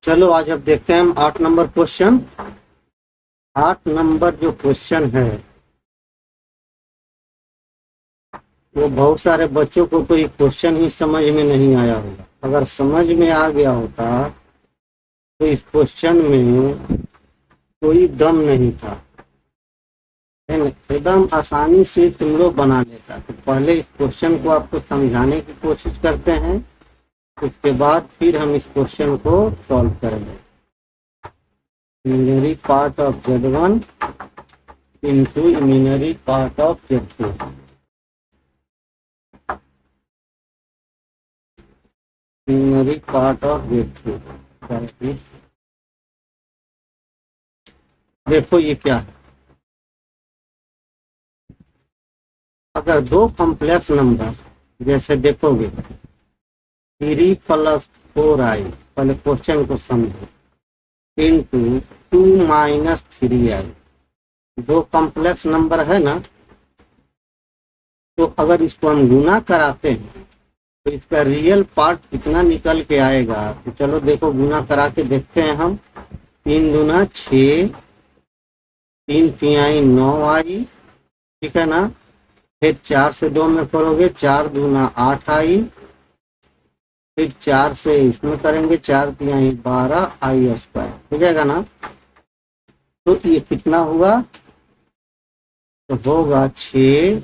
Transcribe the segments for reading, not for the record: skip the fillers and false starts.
चलो आज अब देखते हैं हम 8 नंबर क्वेश्चन। 8 नंबर जो क्वेश्चन है वो बहुत सारे बच्चों को तो ये क्वेश्चन ही समझ में नहीं आया होगा। अगर समझ में आ गया होता तो इस क्वेश्चन में कोई दम नहीं था, है ना। एकदम आसानी से तुम लोग बना लेता। तो पहले इस क्वेश्चन को आपको समझाने की कोशिश करते हैं, उसके बाद फिर हम इस क्वेश्चन को सॉल्व करेंगे। Imaginary part of Z1 into imaginary part of Z2। imaginary part of Z2। देखो ये क्या है। अगर दो कॉम्प्लेक्स नंबर जैसे देखोगे 3 + 4i, पहले क्वेश्चन को समझो, इंटू 2 - 3i, दो कॉम्प्लेक्स नंबर है ना। तो अगर इसको हम गुना कराते हैं तो इसका रियल पार्ट कितना निकल के आएगा। तो चलो देखो गुना करा के देखते हैं हम। 3 दूना 6, 3 तिहाई 9i, ठीक है ना। फिर 4 से 2 में करोगे 4 दूना 8i, फिर 4 से इसमें करेंगे 4 तिहाई 12i², हो जाएगा ना। तो ये कितना हुआ, तो होगा 6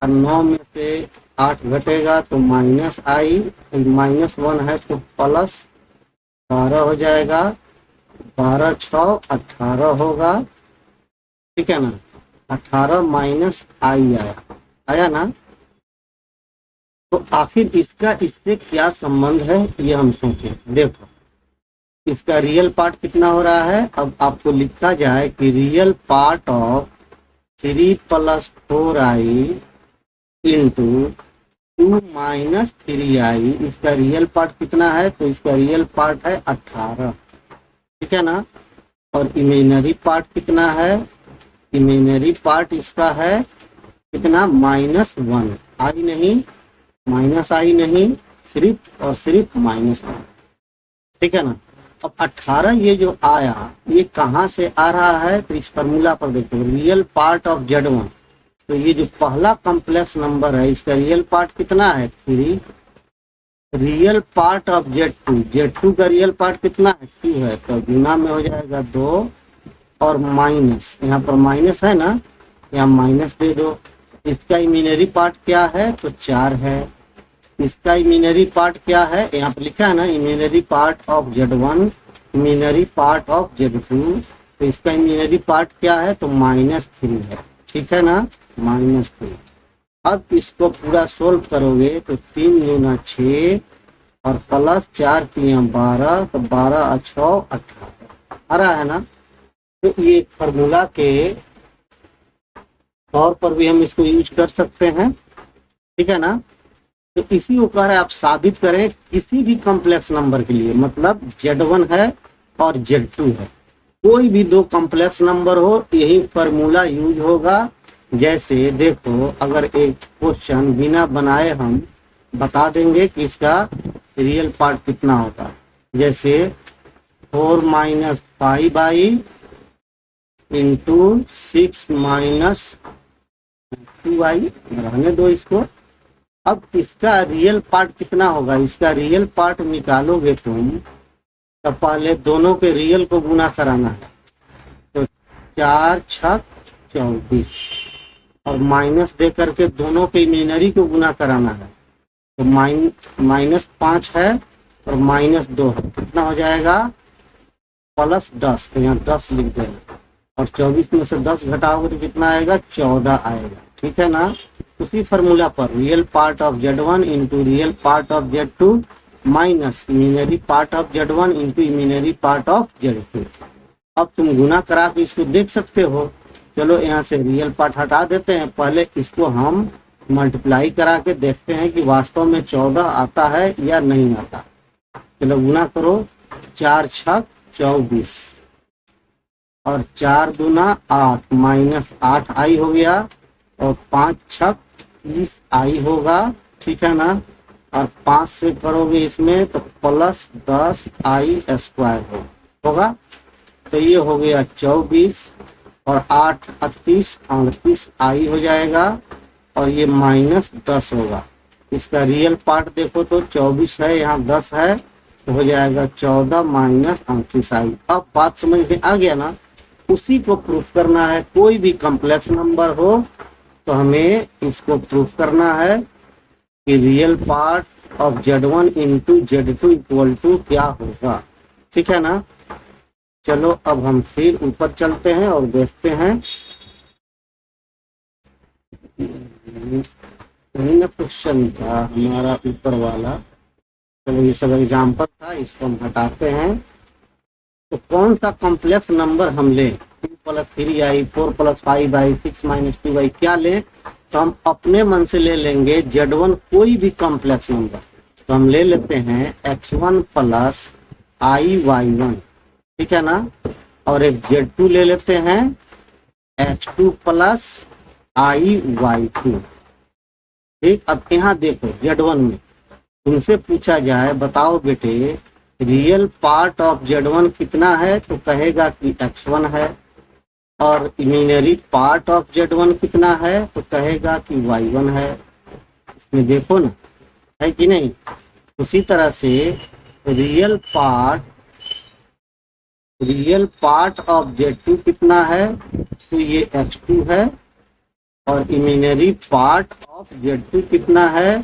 और 9 में से 8 घटेगा तो -i, -1 है तो +12 हो जाएगा। 12 6 18 होगा, ठीक है ना। 18 -i आया ना। तो आखिर इसका इससे क्या संबंध है ये हम सोचें। देखो इसका रियल पार्ट कितना हो रहा है। अब आपको लिखा जाए कि real part of 3 + 4i into 2 - 3i, इसका रियल पार्ट कितना है। तो इसका रियल पार्ट है 18, ठीक है ना। और इमेजिनरी पार्ट कितना है, इमेजिनरी पार्ट इसका है कितना, -1, आई नहीं, -i नहीं, सिर्फ और सिर्फ -1, ठीक है ना। अब 18 ये जो आया ये कहाँ से आ रहा है। तो इस फॉर्मूला पर देखो, रियल पार्ट ऑफ Z1, तो ये जो पहला कॉम्प्लेक्स नंबर है इसका रियल पार्ट कितना है 3। रियल पार्ट ऑफ Z2 का रियल पार्ट कितना है 2 है, तो गुना में हो जाएगा 2 और माइनस, यहाँ पर माइनस है ना, यहाँ माइनस दे दो। इसका इमेजिनरी पार्ट क्या है तो 4 है। इसका इमेजिनरी पार्ट क्या है, यहाँ पर लिखा है ना, imaginary part of Z1, imaginary part of Z2, तो इसका इमेजिनरी पार्ट क्या है तो -3 है, ठीक है ना, -3। अब इसको पूरा सोल्व करोगे तो 3 दूना 6 और +4 तिया 12, तो 12 और 6 18 आ रहा है ना। तो ये फार्मूला के तौर पर भी हम इसको यूज कर सकते हैं, ठीक है ना। तो इसी को कह रहे हैं आप साबित करें किसी भी कॉम्प्लेक्स नंबर के लिए, मतलब Z1 है और Z2 है, कोई भी दो कॉम्प्लेक्स नंबर हो यही फार्मूला यूज होगा। जैसे देखो अगर एक क्वेश्चन बिना बनाए हम बता देंगे कि इसका रियल पार्ट कितना होगा, जैसे 4 - 5i इंटू 6 - 2i, रहने दो इसको। अब इसका रियल पार्ट कितना होगा, इसका रियल पार्ट निकालोगे तुम तो पहले दोनों के रियल को गुना कराना है, तो 4 6 24 और माइनस दे करके दोनों के इमेजिनरी को गुना कराना है, तो -5 है और -2 है, कितना हो जाएगा +10, तो यहाँ 10 लिख देना। और 24 में से 10 घटाओगे तो कितना आएगा 14 आएगा, ठीक है ना। उसी फार्मूला पर real part of Z1 into real part of Z2 minus imaginary part of Z1 into imaginary part of Z2। अब तुम गुना करा के इसको देख सकते हो। चलो यहाँ से रियल पार्ट हटा देते हैं, पहले इसको हम मल्टीप्लाई करा के देखते हैं कि वास्तव में 14 आता है या नहीं आता। चलो गुना करो, 4 6 24 और 4 दूना 8, -8i हो गया, और 5 6 30i होगा, ठीक है ना। और 5 से करोगे इसमें तो प्लस 10i² होगा। तो ये हो गया 24 और 8 38 हो जाएगा और ये -10 होगा। इसका रियल पार्ट देखो तो 24 है, यहाँ 10 है, तो हो जाएगा 14 - 38i। अब बात समझ में आ गया ना। उसी को प्रूफ करना है। कोई भी कॉम्प्लेक्स नंबर हो तो हमें इसको प्रूफ करना है कि real part of Z1 into Z2 equal to क्या होगा। ठीक है ना। चलो अब हम फिर ऊपर चलते हैं और देखते हैं। यही ना क्वेश्चन था हमारा ऊपर वाला। चलो ये सब एग्जाम्पल था, इसको हम हटाते हैं। तो कौन सा कॉम्प्लेक्स नंबर हम लें? 2 + 3i, 4 + 5i, 6 - 2i, क्या लें? तो हम अपने मन से ले लेंगे Z1 कोई भी कॉम्प्लेक्स नंबर। तो हम ले लेते हैं x1 + iy1, ठीक है ना। और एक Z2 ले लेते हैं x2 + iy2। ठीक, अब यहाँ देखो Z1 में तुमसे पूछा जाए बताओ बेटे रियल पार्ट ऑफ Z1 कितना है, तो कहेगा कि x1 है। और इमेजिनरी पार्ट ऑफ Z1 कितना है, तो कहेगा कि y1 है। इसमें देखो ना, है कि नहीं। उसी तरह से रियल पार्ट ऑफ Z2 कितना है, तो ये x2 है। और इमेजिनरी पार्ट ऑफ Z2 कितना है,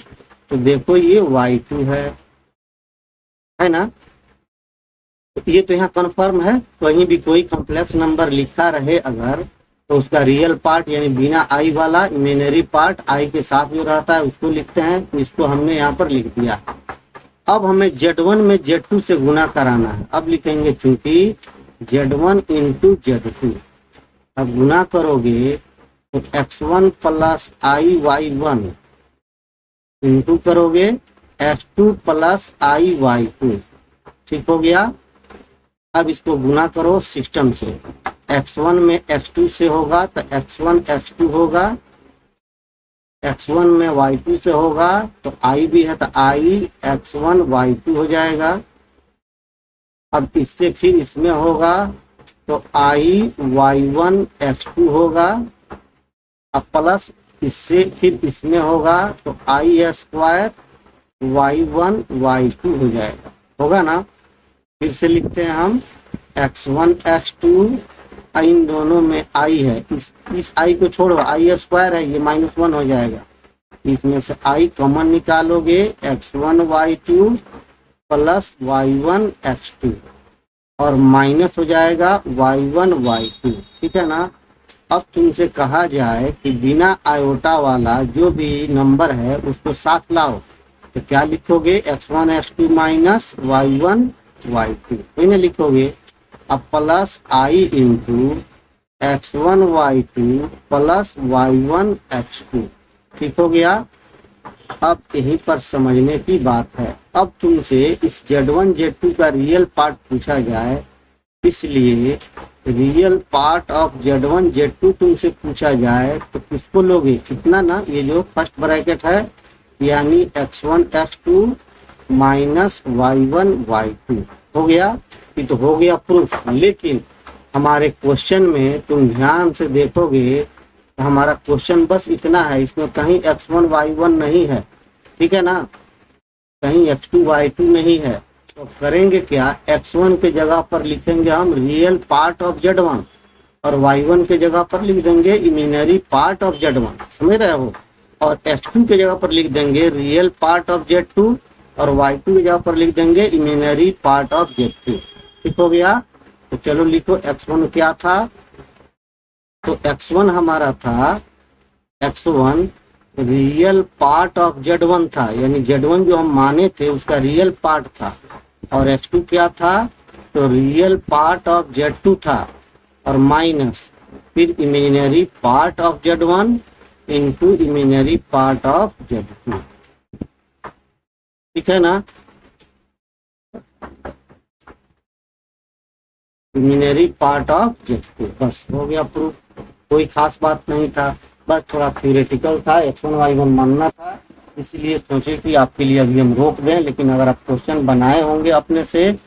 तो देखो ये y2 है ना। तो ये तो यहाँ कन्फर्म है। कहीं भी कोई कॉम्प्लेक्स नंबर लिखा रहे अगर, तो उसका रियल पार्ट यानी बिना आई वाला इमेजिनरी पार्ट आई के साथ जो रहता है उसको लिखते हैं। तो इसको हमने यहाँ पर लिख दिया। अब हमें Z1 में Z2 से गुना कराना है। अब लिखेंगे चूंकि Z1 इंटू Z2। अब गुना करोगे तो x1 + iy1 इंटू करोगे x2 + iy2। ठीक हो गया। अब इसको गुना करो सिस्टम से। x1 में x2 से होगा तो x1 x2 होगा, x1 में y2 से होगा तो i भी है तो i x1 y2 हो जाएगा। अब इससे फिर इसमें होगा तो i y1 x2 होगा। अब प्लस इससे फिर इसमें होगा तो i² y1 y2 हो जाएगा। होगा ना। फिर से लिखते हैं हम x1 x2, इन दोनों में i है, इस i को छोड़ो, i² है, ये -1 हो जाएगा। इसमें से i कॉमन निकालोगे x1 y2 + y1 x2 और माइनस हो जाएगा y1 y2। ठीक है ना। अब तुमसे कहा जाए कि बिना आयोटा वाला जो भी नंबर है उसको साथ लाओ, तो क्या लिखोगे? x1 x2 minus y1 y2 इन्हें लिखोगे। अब plus i into x1 y2 + y1 x2। ठीक हो गया। अब यहीं पर समझने की बात है। अब तुमसे इस Z1 Z2 का रियल पार्ट पूछा जाए, इसलिए real part of Z1 Z2 तुमसे पूछा जाए तो किसको लोगे? कितना ना, ये जो फर्स्ट ब्रैकेट है यानी x1 x2 minus y1 y2 हो गया। ये तो हो गया प्रूफ। लेकिन हमारे क्वेश्चन में तुम ध्यान से देखोगे तो हमारा क्वेश्चन बस इतना है, इसमें कहीं x1 y1 नहीं है। ठीक है ना, कहीं x2 y2 नहीं है। तो करेंगे क्या? x1 के जगह पर लिखेंगे हम रियल पार्ट ऑफ Z1 और y1 के जगह पर लिख देंगे इमेजिनरी पार्ट ऑफ Z1। समझ रहे हो। और x2 के जगह पर लिख देंगे रियल पार्ट ऑफ Z2 और y2 की जगह पर लिख देंगे इमेजिनरी पार्ट ऑफ Z2। ठीक हो गया। तो चलो लिखो x1 क्या था। तो x1 हमारा था, x1 real part of Z1 था, यानी Z1 जो हम माने थे उसका रियल पार्ट था। और x2 क्या था? तो रियल पार्ट ऑफ Z2 था और माइनस फिर imaginary part of Z1 into imaginary part of Z2। ठीक है ना। इमेजिनरी पार्ट ऑफ Z2, बस हो गया प्रूफ। कोई खास बात नहीं था, बस थोड़ा थ्योरेटिकल था। x1 y1 मानना था इसलिए सोचे कि आपके लिए अभी हम रोक दें, लेकिन अगर आप क्वेश्चन बनाए होंगे अपने से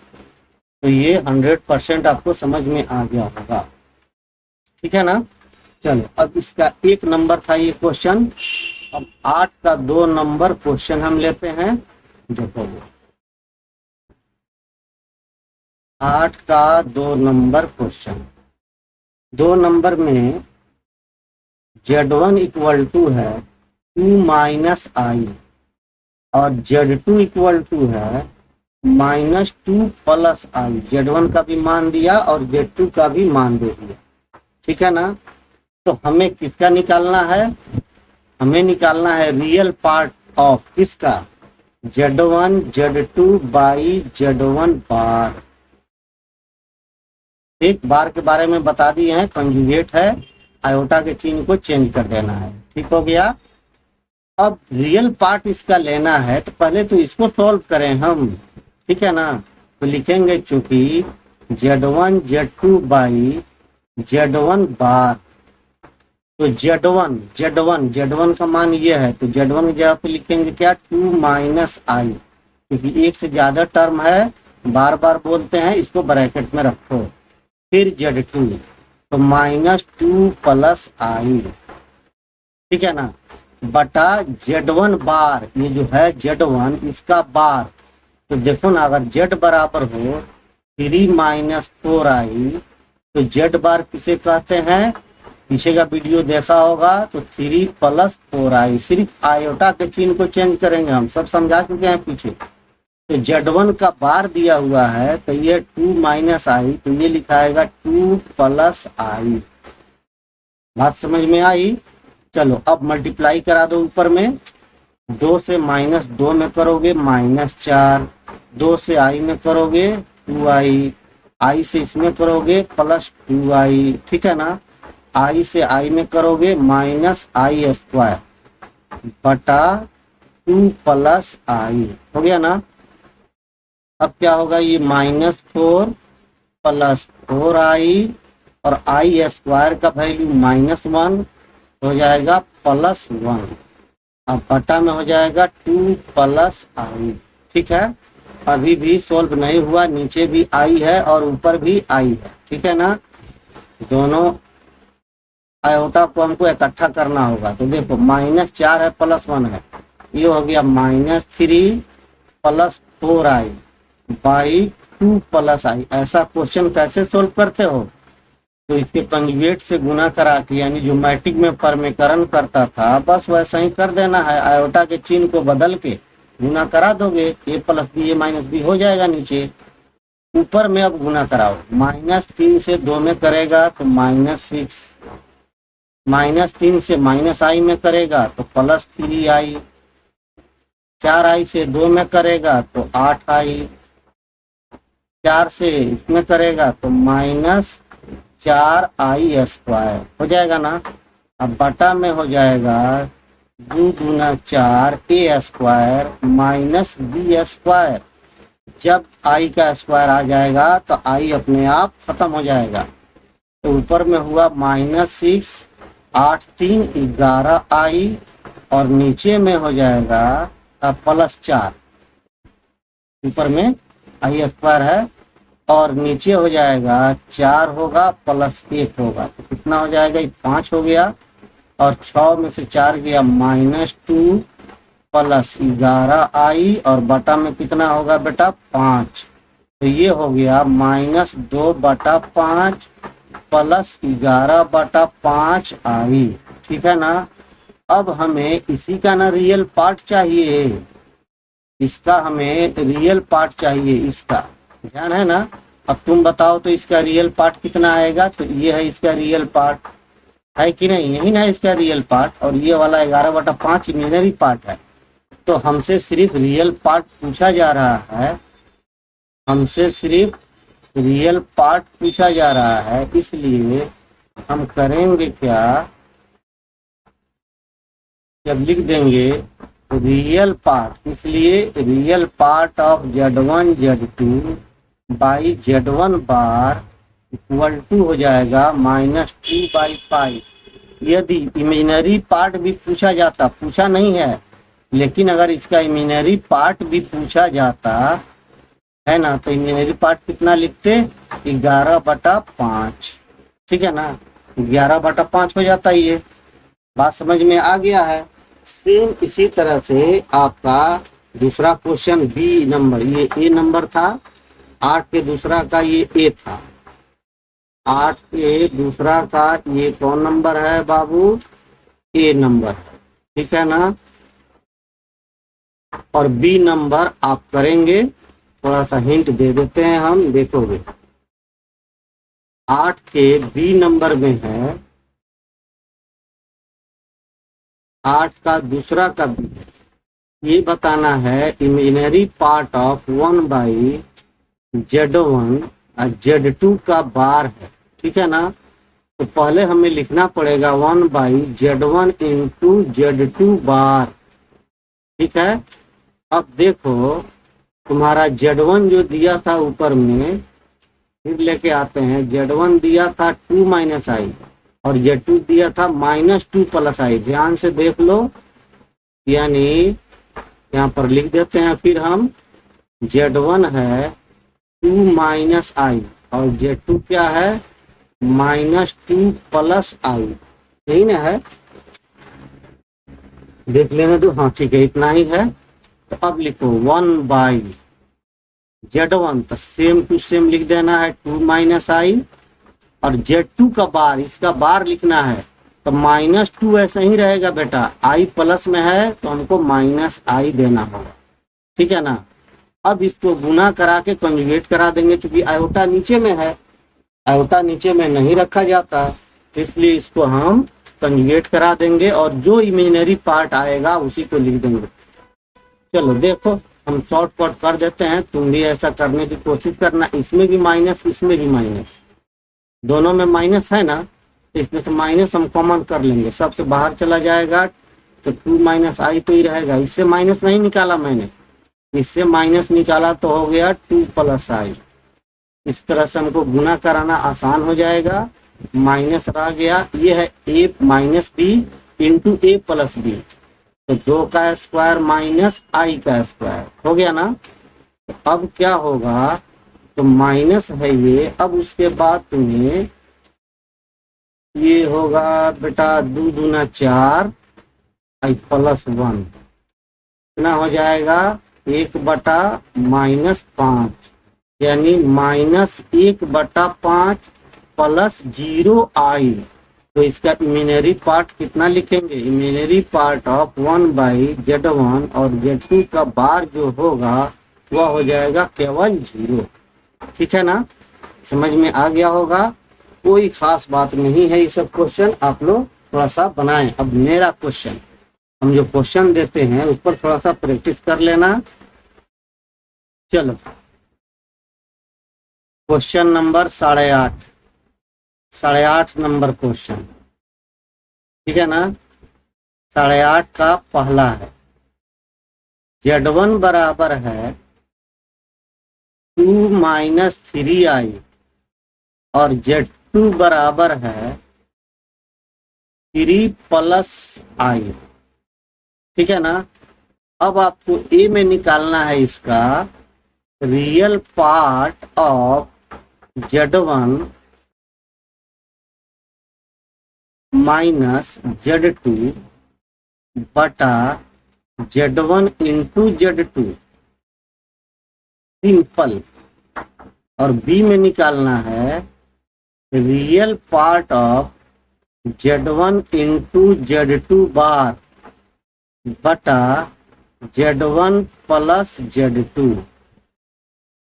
तो ये 100% आपको समझ में आ गया होगा। ठीक है ना। चलो अब इसका 1 नंबर था ये क्वेश्चन। अब 8 का 2 नंबर क्वेश्चन हम लेते हैं। देखो 8 का 2 नंबर क्वेश्चन, 2 नंबर में Z1 इक्वल टू है 2 माइनस आई और Z2 इक्वल टू है -2 प्लस आई। Z1 का भी मान दिया और Z2 का भी मान दे दिया। ठीक है ना। तो हमें किसका निकालना है? हमें निकालना है रियल पार्ट ऑफ किसका? Z1 Z2 बाई Z1 बार। एक बार के बारे में बता दिए हैं, कंजुगेट है, आयोटा के चिन्ह को चेंज कर देना है। ठीक हो गया। अब रियल पार्ट इसका लेना है तो पहले तो इसको सॉल्व करें हम। ठीक है ना। तो लिखेंगे चूंकि Z1 Z2 बाई Z1 बार, तो Z1 का मान ये है, तो Z1 की जगह पे लिखेंगे क्या? 2 माइनस आई, क्योंकि एक से ज्यादा टर्म है, बार बार बोलते हैं, इसको ब्रैकेट में रखो। फिर Z2 तो -2 प्लस आई। ठीक है ना। बटा Z1 बार, ये जो है Z1 इसका बार, तो देखो ना अगर Z बराबर हो 3 माइनस 4 आई तो Z बार किसे कहते हैं? पीछे का वीडियो देखा होगा तो 3 प्लस 4 आई, सिर्फ आयोटा के चिन्ह को चेंज करेंगे, हम सब समझा चुके हैं पीछे। तो Z1 का बार दिया हुआ है तो ये 2 माइनस आई, तो ये लिखाएगा 2 प्लस आई। बात समझ में आई? चलो अब मल्टीप्लाई करा दो ऊपर में, 2 से -2 में करोगे -4, 2 से आई में करोगे 2i, आई से इसमें करोगे +2i। ठीक है ना। आई से आई में करोगे -i² बटा 2 प्लस आई। हो गया ना। अब क्या होगा? ये -4 प्लस 4i और i² का वैल्यू -1 हो जाएगा +1। अब बटा में हो जाएगा 2 प्लस आई। ठीक है। अभी भी सोल्व नहीं हुआ, नीचे भी आई है और ऊपर भी आई है। ठीक है ना। दोनों आयोटा को हमको इकट्ठा करना होगा। तो देखो -4 है +1 है, ये हो गया -3 प्लस 4i बाई 2 प्लस आई। ऐसा क्वेश्चन कैसे सोल्व करते हो? तो इसके कंजुगेट से गुना करा के, यानी जो मैट्रिक में परमेकरण करता था बस वैसा ही कर देना है। आयोटा के चिन्ह को बदल के गुना करा दोगे, a प्लस बी -b हो जाएगा नीचे। ऊपर में अब गुना कराओ, -3 से 2 में करेगा तो -6, -3 से -i में करेगा तो +3i, 4i से 2 में करेगा तो 8i, 4 से इसमें करेगा तो -4i² हो जाएगा ना। अब बटा में हो जाएगा 2 दूना 4 a² -b²। जब i का स्क्वायर आ जाएगा तो i अपने आप खत्म हो जाएगा। तो ऊपर में हुआ -6, 8 3 11i और नीचे में हो जाएगा +4। ऊपर में i² है और नीचे हो जाएगा 4 होगा +1 होगा, तो कितना हो जाएगा? 5 हो गया और 6 में से 4 गया -2 प्लस 11i और बटा में कितना होगा बेटा? 5। तो ये हो गया -2 बटा 5 प्लस 11 बटा 5i। ठीक है ना। अब हमें इसी का ना रियल पार्ट चाहिए, इसका हमें रियल पार्ट चाहिए, इसका ध्यान है ना। अब तुम बताओ तो इसका रियल पार्ट कितना आएगा? तो ये है इसका रियल पार्ट, है कि नहीं? यही ना इसका रियल पार्ट, और ये वाला 11 बटा 5 इमेजिनरी पार्ट है। तो हमसे सिर्फ रियल पार्ट पूछा जा रहा है, हमसे सिर्फ रियल पार्ट पूछा जा रहा है, इसलिए हम करेंगे क्या? जब लिख देंगे रियल पार्ट, इसलिए real part of Z1 Z2 by Z1 bar equal to हो जाएगा -2/5। यदि इमेजिनरी पार्ट भी पूछा जाता, पूछा नहीं है, लेकिन अगर इसका इमेजिनरी पार्ट भी पूछा जाता है ना, तो इमेजिनरी पार्ट कितना लिखते, 11/5। ठीक है ना, 11/5 हो जाता है। ये बात समझ में आ गया है। सेम इसी तरह से आपका दूसरा क्वेश्चन बी नंबर, ये ए नंबर था, 8 के दूसरा का ये ए था, 8 के दूसरा का ये कौन नंबर है बाबू, ए नंबर, ठीक है ना। और बी नंबर आप करेंगे, थोड़ा सा हिंट दे देते हैं हम, देखोगे 8 के बी नंबर में है, 8 का दूसरा का बी है, ये बताना है इमेजिनरी पार्ट ऑफ 1/Z1 और Z2 का बार है। ठीक है ना, तो पहले हमें लिखना पड़ेगा 1/Z1 इंटू Z2 बार। ठीक है, अब देखो तुम्हारा Z1 जो दिया था ऊपर में, फिर लेके आते हैं, Z1 दिया था 2 - i और Z2 दिया था -2 + i। ध्यान से देख लो, यानी यहाँ पर लिख देते हैं फिर हम, Z1 है 2 - i और Z2 क्या है -2 + i, यही ना है, देख लेने दो। हाँ ठीक है, इतना ही है। तो अब लिखो 1/Z1, तो सेम टू सेम लिख देना है 2 - i और Z2 का बार, इसका बार लिखना है, तो -2 ऐसे ही रहेगा बेटा, i प्लस में है तो हमको -i देना होगा। ठीक है ना, अब इसको गुना करा के कंजुगेट करा देंगे, क्योंकि आयोटा नीचे में है, आयोटा नीचे में नहीं रखा जाता है, तो इसलिए इसको हम कंजुगेट करा देंगे और जो इमेजिनरी पार्ट आएगा उसी को लिख देंगे। चलो देखो, हम शॉर्टकट कर देते हैं, तुम भी ऐसा करने की कोशिश करना। इसमें भी माइनस, इसमें भी माइनस, दोनों में माइनस है ना, तो इसमें से माइनस हम कॉमन कर लेंगे, सबसे बाहर चला जाएगा, तो 2 - i तो ही रहेगा। इससे माइनस नहीं निकाला मैंने, इससे माइनस निकाला तो हो गया 2 + i। इस तरह से हमको गुना कराना आसान हो जाएगा। माइनस रह गया, ये है a - b into a + b, तो 2 का स्क्वायर -i का स्क्वायर हो गया ना। तो अब क्या होगा, तो माइनस है ये, अब उसके बाद तुम्हें ये होगा बेटा 2 दूना 4 i +1, कितना हो जाएगा 1/-5, यानी -1/5 + 0i। तो इसका इमेजिनरी पार्ट कितना लिखेंगे, इमेजिनरी पार्ट ऑफ 1/Z1 और Z2 का बार जो होगा वह हो जाएगा केवल 0। ठीक है ना, समझ में आ गया होगा, कोई खास बात नहीं है। ये सब क्वेश्चन आप लोग थोड़ा सा बनाएं। अब मेरा क्वेश्चन, हम जो क्वेश्चन देते हैं उस पर थोड़ा सा प्रैक्टिस कर लेना। चलो क्वेश्चन नंबर 8.5 नंबर क्वेश्चन, ठीक है ना, 8.5 का पहला है, Z1 बराबर है 2 - 3i और Z2 बराबर है 3 + i। ठीक है ना, अब आपको ए में निकालना है इसका real part of Z1 - Z2 बटा Z1 इंटू Z2, सिंपल। और बी में निकालना है real part of Z1 into Z2 बार बटा Z1 + Z2,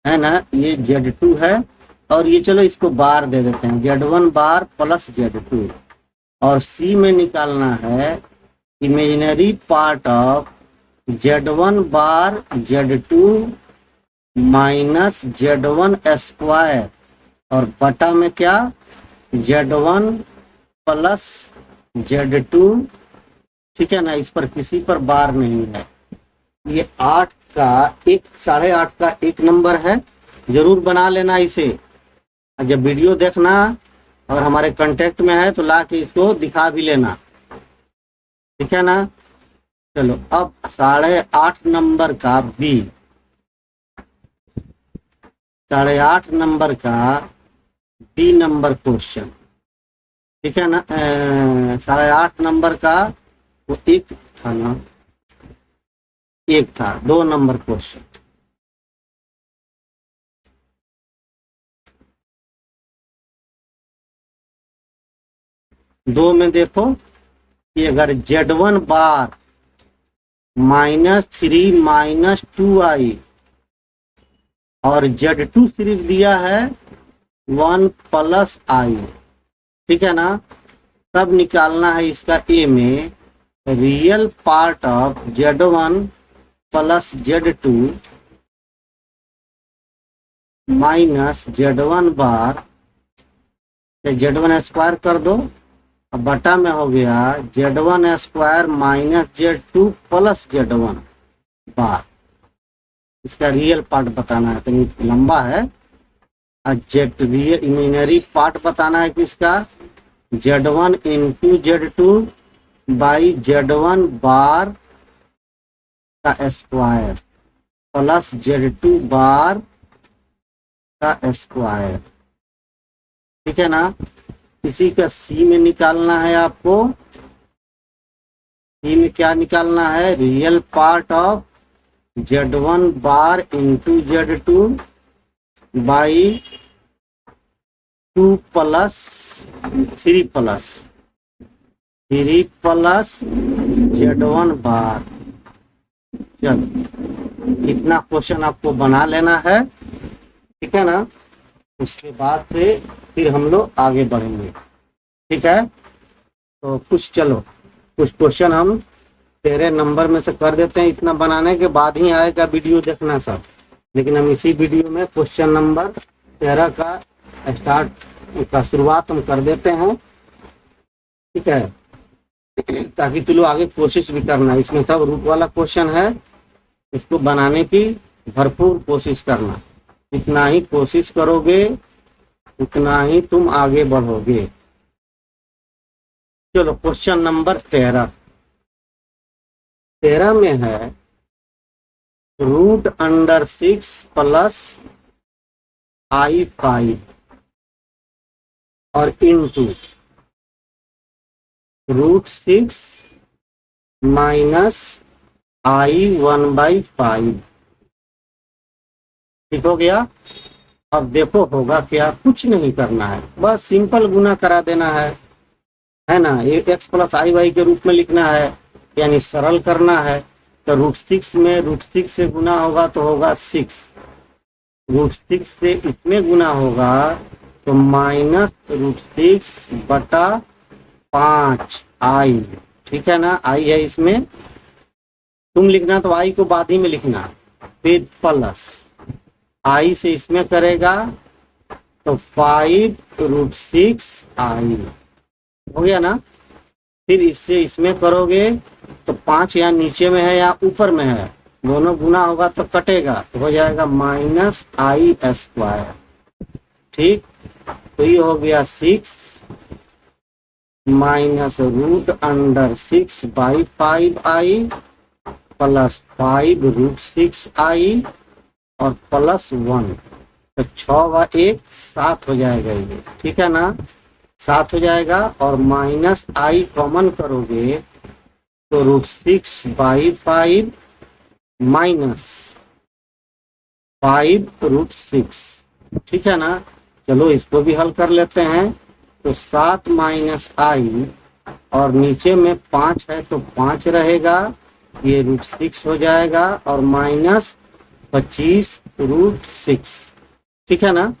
है ना, ये Z2 है और ये चलो इसको बार दे देते हैं, Z1 बार + Z2। और सी में निकालना है imaginary part of Z1 bar Z2 - Z1 square और बटा में क्या Z1 + Z2। ठीक है ना, इस पर किसी पर बार नहीं है। ये 8.5 का एक नंबर है, जरूर बना लेना इसे। जब वीडियो देखना और हमारे कांटेक्ट में है तो ला के इसको दिखा भी लेना, ठीक है ना। चलो अब 8.5 नंबर का बी, 8.5 नंबर का बी नंबर क्वेश्चन, ठीक है ना। 8.5 नंबर का वो एक था ना, एक था 2 नंबर क्वेश्चन। दो में देखो कि अगर Z1 बार -3 -2i और Z2 सिर्फ दिया है 1 + i, ठीक है ना, तब निकालना है इसका ए में real part of Z1 + Z2 minus Z1 bar, Z1 square कर दो, अब बटा में हो गया Z1 स्क्वायर -Z2 + Z1 बार। इसका रियल पार्ट बताना है, तो लंबा है। जेड रियल इमेजिनरी पार्ट बताना है किसका, Z1 × Z2 बाई Z1 बार का स्क्वायर प्लस Z2 बार का स्क्वायर, ठीक है ना। इसी का सी में निकालना है आपको। सी में क्या निकालना है, real part of Z1 bar × Z2 by 2 + 3 + Z1 बार। चलो इतना क्वेश्चन आपको बना लेना है, ठीक है ना। उसके बाद से फिर हम लोग आगे बढ़ेंगे, ठीक है। तो कुछ क्वेश्चन हम 13 नंबर में से कर देते हैं। इतना बनाने के बाद ही आएगा वीडियो देखना सब, लेकिन हम इसी वीडियो में क्वेश्चन नंबर 13 का शुरुआत हम कर देते हैं, ठीक है, ताकि तुम लोग आगे कोशिश भी करना। इसमें सब रूट वाला क्वेश्चन है, इसको बनाने की भरपूर कोशिश करना। जितना ही कोशिश करोगे उतना ही तुम आगे बढ़ोगे। चलो क्वेश्चन नंबर 13 में है √6 + i5 और इंटू √6 - i1/5, ठीक हो गया। अब देखो होगा क्या, कुछ नहीं करना है, बस सिंपल गुना करा देना है ना। ये x + i/y के रूप में लिखना है, यानी सरल करना है। तो √6 में √6 से गुना होगा तो होगा 6, √6 से इसमें गुना होगा तो -√6/5i, ठीक है ना। i है इसमें, तुम लिखना तो i को बाद ही में लिखना, फिर प्लस i से इसमें करेगा तो 5√6i हो गया ना। फिर इससे इसमें करोगे तो 5 यहाँ नीचे में है या ऊपर में है, दोनों गुना होगा तो कटेगा, तो हो जाएगा -i², ठीक। तो ये हो गया 6 -√6/5i प्लस 5√6i और +1, तो 6 व 1 7 हो जाएगा ये, ठीक है ना, 7 हो जाएगा। और -i कॉमन करोगे तो √6/5 -5√6, ठीक है ना। चलो इसको भी हल कर लेते हैं। तो 7 -i और नीचे में 5 है तो 5 रहेगा, ये √6 हो जाएगा और -25√6, ठीक है ना।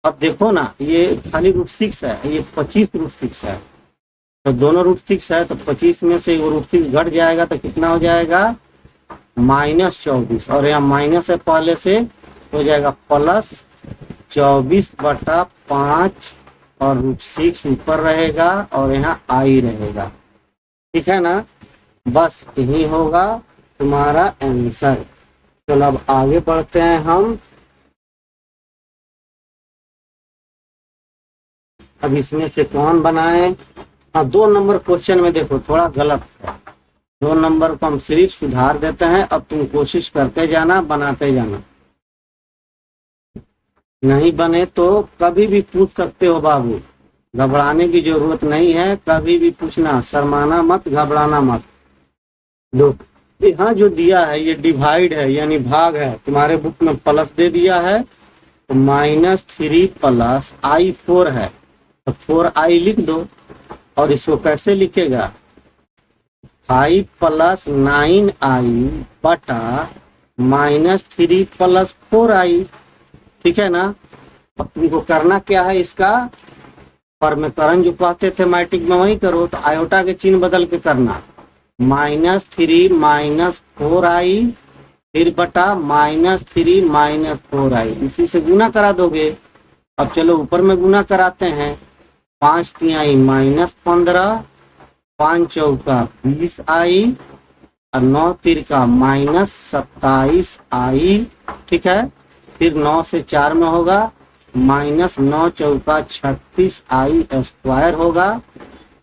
अब देखो ना, ये खाली √6 है, ये 25√6 है, तो दोनों √6 है तो 25 में से वो √6 घट जाएगा तो कितना हो जाएगा -24, और यहाँ माइनस है पहले से, हो जाएगा +24/5 और √6 ऊपर रहेगा और यहाँ i रहेगा, ठीक है ना। बस यही होगा तुम्हारा आंसर। चलो अब आगे बढ़ते हैं हम। अब इसमें से कौन बनाए, हाँ 2 नंबर क्वेश्चन में देखो थोड़ा गलत है, 2 नंबर को हम सिर्फ सुधार देते हैं। अब तुम कोशिश करते जाना, बनाते जाना। नहीं बने तो कभी भी पूछ सकते हो बाबू, घबराने की जरूरत नहीं है, कभी भी पूछना, शर्माना मत, घबराना मत। लो, यहाँ जो दिया है ये डिवाइड है यानी भाग है, तुम्हारे बुक में प्लस दे दिया है तो -3 प्लस i4 है तो 4i लिख दो। और इसको कैसे लिखेगा, 5 प्लस 9i बटा -3 प्लस 4i। ठीक है ना। अब तुमको करना क्या है, इसका परमेकरण जो कहते थे मैट्रिक में वही करो, तो आयोटा के चिन्ह बदल के करना, -3 -4i फिर बटा -3 -4i, इसी से गुना करा दोगे। अब चलो ऊपर में गुना कराते हैं, 5 तिहाई -15, 5 चौका 20i और 9 तिरका -27i। ठीक है। फिर 9 से 4 में होगा -9 चौका 36i स्क्वायर होगा।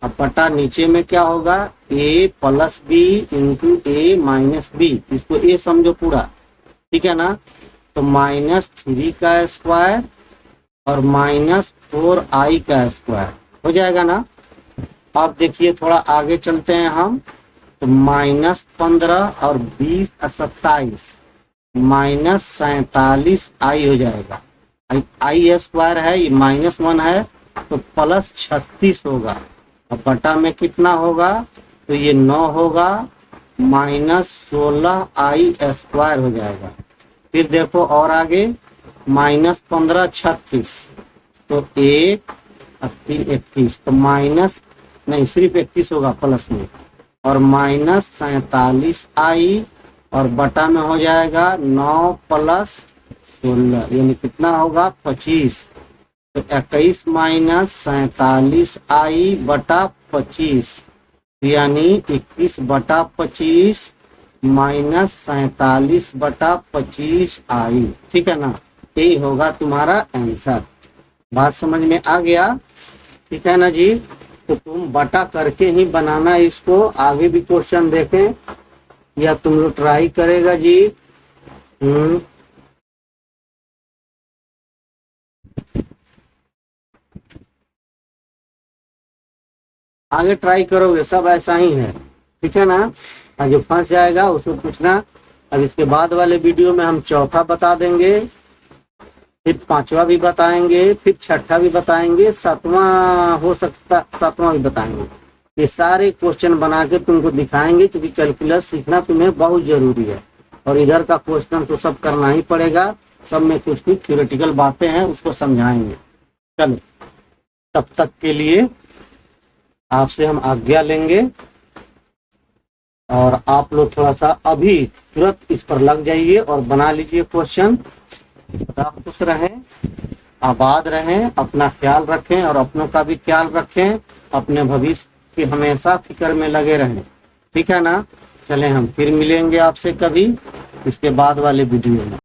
अब बटा नीचे में क्या होगा, a plus B into A minus B, इसको a समझो पूरा। ठीक है ना। तो -3 का स्क्वायर और -4i का स्क्वायर हो जाएगा ना। अब देखिए थोड़ा आगे चलते हैं हम, तो -15 और 20 और 27 -47i हो जाएगा। आई स्क्वायर है, ये -1 है तो +36 होगा। अब बटा में कितना होगा, तो ये 9 होगा, -16i स्क्वायर हो जाएगा। फिर देखो और आगे, -15 36 तो 1 और 3 21, तो माइनस नहीं सिर्फ 21 होगा प्लस में, और -47i और बटा में हो जाएगा 9 प्लस 16 यानी कितना होगा 25। तो 21 -47i बटा 25 यानी 21 बटा 25 -47 बटा 25i। ठीक है ना। यही होगा तुम्हारा आंसर। बात समझ में आ गया। ठीक है ना जी। तो तुम बटा करके ही बनाना इसको, आगे भी क्वेश्चन देखें या तुम लोग ट्राई करेगा जी। आगे ट्राई करोगे सब ऐसा ही है। ठीक है ना। और जो फंस जाएगा उसको पूछना। अब इसके बाद वाले वीडियो में हम चौथा बता देंगे, फिर 5वां भी बताएंगे, फिर 6ठा भी बताएंगे, 7वां हो सकता 7वां भी बताएंगे। ये सारे क्वेश्चन बना के तुमको दिखाएंगे, क्योंकि कैलकुलस सीखना तुम्हें बहुत जरूरी है। और इधर का क्वेश्चन तो सब करना ही पड़ेगा, सब में कुछ कुछ थ्योरेटिकल बातें हैं उसको समझाएंगे। चलो तब तक के लिए आपसे हम आज्ञा लेंगे, और आप लोग थोड़ा सा अभी तुरंत इस पर लग जाइए और बना लीजिए क्वेश्चन। आप खुश रहें, आबाद रहें, अपना ख्याल रखें और अपनों का भी ख्याल रखें, अपने भविष्य की हमेशा फिक्र में लगे रहें। ठीक है ना। चलें हम फिर मिलेंगे आपसे कभी इसके बाद वाले वीडियो में।